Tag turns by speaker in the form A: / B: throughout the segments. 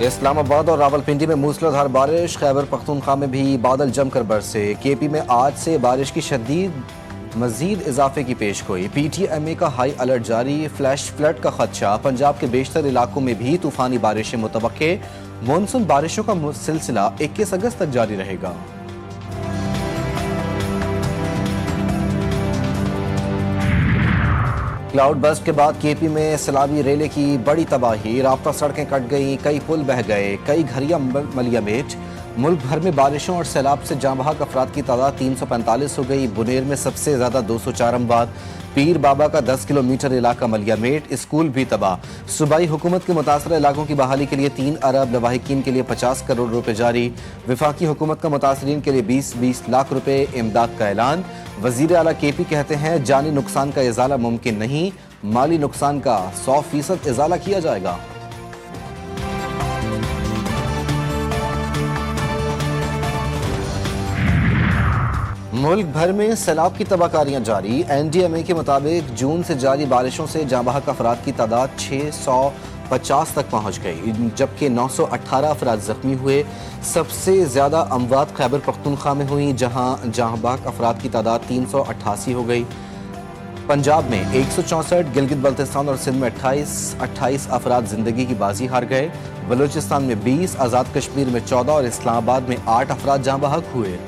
A: इस्लामाबाद और रावलपिंडी में मूसलाधार बारिश, खैबर पख्तूनख्वा में भी बादल जमकर बरसे। केपी में आज से बारिश की शदीद मजीद इजाफे की पेशगोई। PTMA का हाई अलर्ट जारी, फ्लैश फ्लड का खदशा। पंजाब के बेशतर इलाकों में भी तूफानी बारिशें मुतवक्के। मानसून बारिशों का सिलसिला 21 अगस्त तक जारी रहेगा। क्लाउड बस्ट के बाद केपी में सैलाबी रेले की बड़ी तबाही, राब्ता सड़कें कट गई, कई पुल बह गए, कई घरियां मलियामेट। मुल्क भर में बारिशों और सैलाब से जाँ बहक अफराद की तादाद 345 हो गई। बुनेर में सबसे ज्यादा 204 अमवात। पीर बाबा का 10 किलोमीटर इलाका मलियामेट, स्कूल भी तबाह। सूबाई हुकूमत के मुतासरा इलाकों की बहाली के लिए 3 अरब, लवाहिकीन के लिए 50 करोड़ रुपए जारी। विफाकी हुकूमत का मुतासरीन के लिए 20-20 लाख रुपए इमदाद का ऐलान। वजीर आला केपी कहते हैं जानी नुकसान का इजाला मुमकिन नहीं, माली नुकसान का 100% इजाला किया जाएगा। मुल्क भर में सैलाब की तबाहकारियां जारी। NDMA के मुताबिक जून से जारी बारिशों से जाँ बहक अफराद की तादाद 650 तक पहुंच गई, जबकि 918 अफराद जख्मी हुए। सबसे ज़्यादा अमवात खैबर पख्तूनख्वा में हुई, जहां जाँ बहक अफराद की तादाद 388 हो गई। पंजाब में 164, गिलगित बल्तिस्तान और सिंध में 28 अफराद जिंदगी की बाजी हार गए। बलूचिस्तान में 20, आज़ाद कश्मीर में 14 और इस्लामाबाद में 8 अफराद जाँ बहक हुए।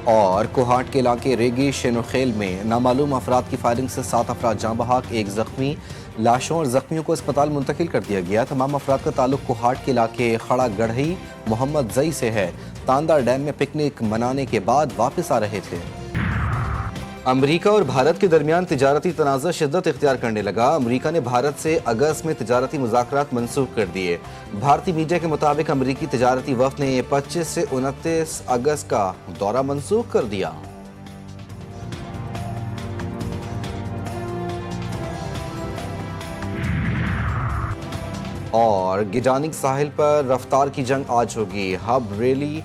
A: और कोहाट के इलाके रेगी शेनोखेल में नामालूम अफराद की फायरिंग से 7 अफराद जाँ बहक, 1 जख्मी। लाशों और जख्मियों को अस्पताल मुंतकिल कर दिया गया। तमाम अफराद का ताल्लुक कोहाट के इलाके खड़ा गढ़ई मोहम्मद जई से है। तांदा डैम में पिकनिक मनाने के बाद वापस आ रहे थे। अमरीका और भारत के दरमियान तिजारती तनाज़ा शिद्दत इख्तियार करने लगा। अमरीका ने भारत से अगस्त में तिजारती मुज़ाकरात मनसूख कर दिए। भारतीय मीडिया के मुताबिक अमरीकी तिजारती वफ़द ने 25 से 29 अगस्त का दौरा मनसूख कर दिया। और गिजानिक साहिल पर रफ्तार की जंग आज होगी। हब रैली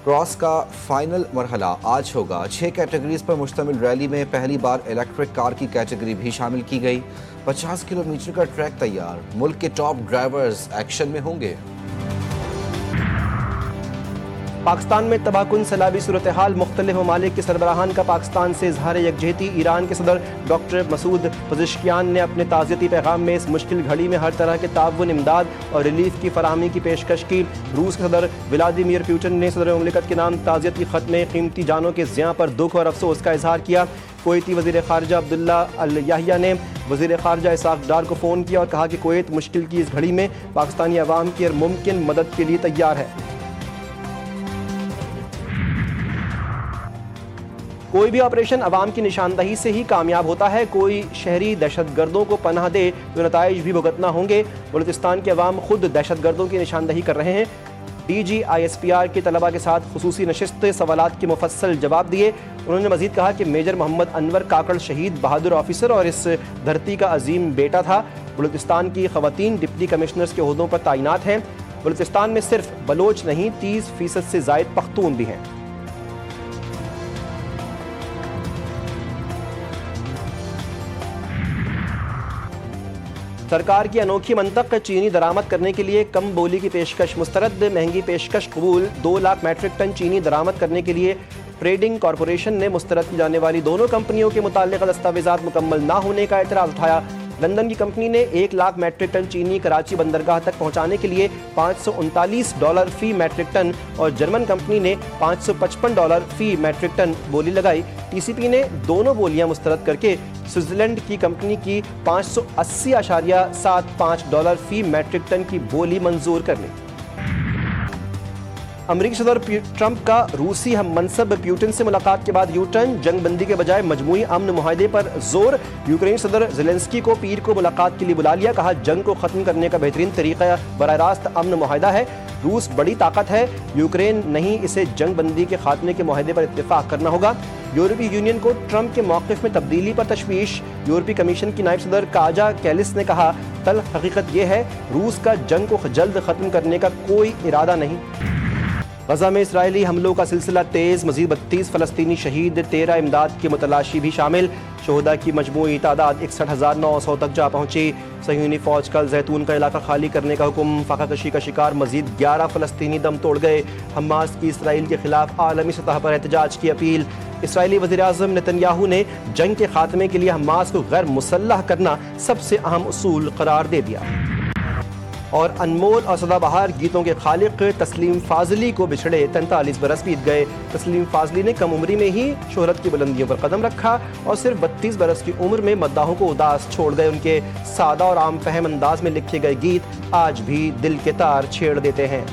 A: क्रॉस का फाइनल मरहला आज होगा। 6 कैटेगरीज पर मुश्तमिल रैली में पहली बार इलेक्ट्रिक कार की कैटेगरी भी शामिल की गई। 50 किलोमीटर का ट्रैक तैयार। मुल्क के टॉप ड्राइवर्स एक्शन में होंगे।
B: पाकिस्तान में तबाहकुन सैलाबी सूरत हाल, मुख्तलिफ ममालिक के सरबराहान का पाकिस्तान से इजहार यकजहती। ईरान के सदर डॉक्टर मसूद पज़ेश्कियान ने अपने ताज़ियती पैगाम में इस मुश्किल घड़ी में हर तरह के ताउन, इमदाद और रिलीफ की फराहमी की पेशकश की। रूस के सदर व्लादिमीर पुतिन ने सदर मुमलिकत के नाम ताज़ियती ख़त में कीमती जानों के ज़ियाँ पर दुख और अफसोस का इजहार किया। कुवैती वज़ीर ख़ारजा अब्दुल्ला अल याहिया ने वज़ीर ख़ारजा इसाक डार को फ़ोन किया और कहा कि कुवैत मुश्किल की इस घड़ी में पाकिस्तानी अवाम की हर मुमकिन मदद के लिए तैयार है। कोई भी ऑपरेशन अवाम की निशानदही से ही कामयाब होता है। कोई शहरी दहशतगर्दों को पनाह दे तो नताइज भी भुगतना होंगे। बलूचिस्तान के अवाम खुद दहशतगर्दों की निशानदही कर रहे हैं। DG ISPR के तलबा के साथ खुसूसी नशिस्त सवालात के मुफस्सल जवाब दिए। उन्होंने मजीद कहा कि मेजर मोहम्मद अनवर काकड़ शहीद बहादुर ऑफिसर और इस धरती का अजीम बेटा था। बलूचिस्तान की खवातीन डिप्टी कमिश्नर्स के ओहदों पर तैनात हैं। बलूचिस्तान में सिर्फ बलोच नहीं 30% से जायद पख्तून भी हैं। सरकार की अनोखी मंतक चीनी दरामद करने के लिए कम बोली की पेशकश मुस्तरद। महंगी पेशकश कबूल। 2 लाख मैट्रिक टन चीनी दरामद करने के लिए ट्रेडिंग कॉरपोरेशन ने मुस्तरद की जाने वाली दोनों कंपनियों के मुताल्लिक़ दस्तावेज़ात मुकम्मल ना होने का एतराज़ उठाया। लंदन की कंपनी ने 1 लाख मैट्रिक टन चीनी कराची बंदरगाह तक पहुंचाने के लिए $539 फी मैट्रिक टन और जर्मन कंपनी ने $555 फी मैट्रिक टन बोली लगाई। TCP ने दोनों बोलियां मुस्तरद करके स्विट्जरलैंड की कंपनी की $580.75 फी मैट्रिक टन की बोली मंजूर कर ली। अमरीकी सदर ट्रंप का रूसी हम मनसब पुतिन से मुलाकात के बाद यू टर्न। जंग बंदी के बजाय मजमूई अमन मुआहदे पर जोर। यूक्रेन सदर ज़ेलेंस्की को पीर को मुलाकात के लिए बुला लिया। कहा जंग को खत्म करने का बेहतरीन तरीका बराह रास्त अमन मुआहदा है। रूस बड़ी ताकत है, यूक्रेन नहीं, इसे जंग बंदी के खात्मे के मुआहदे पर इत्तेफाक करना होगा। यूरोपीय यूनियन को ट्रंप के मौक़िफ़ में तब्दीली पर तशवीश। यूरोपीय कमीशन की नायब सदर काजा कैलिस ने कहा तल्ख हकीकत यह है रूस का जंग को जल्द ख़त्म करने का कोई इरादा नहीं। गजा में इसराइली हमलों का सिलसिला तेज, मजीद 32 फलस्तीनी शहीद, 13 इमदाद के मुतलाशी भी शामिल। शोहदा की मजमूई तादाद 61,900 तक जा पहुंची। सह्यूनी फौज का जैतून का इलाका खाली करने का हुक्म, फाका कशी का शिकार मजीद 11 फलस्तीनी दम तोड़ गए। हमास की इसराइल के खिलाफ आलमी सतह पर एहतजाज की अपील। इसराइली वज़ीर-ए-आज़म नेतन्याहू ने जंग के खात्मे के लिए हमास को गैर मुसल्लह करना सबसे अहम उसूल करार दे दिया। और अनमोल और सदाबहार गीतों के खालिक तस्लीम फाजली को बिछड़े 43 बरस बीत गए। तस्लीम फाजली ने कम उम्री में ही शोहरत की बुलंदियों पर कदम रखा और सिर्फ 32 बरस की उम्र में मद्दाहों को उदास छोड़ गए। उनके सादा और आम फहम अंदाज में लिखे गए गीत आज भी दिल के तार छेड़ देते हैं।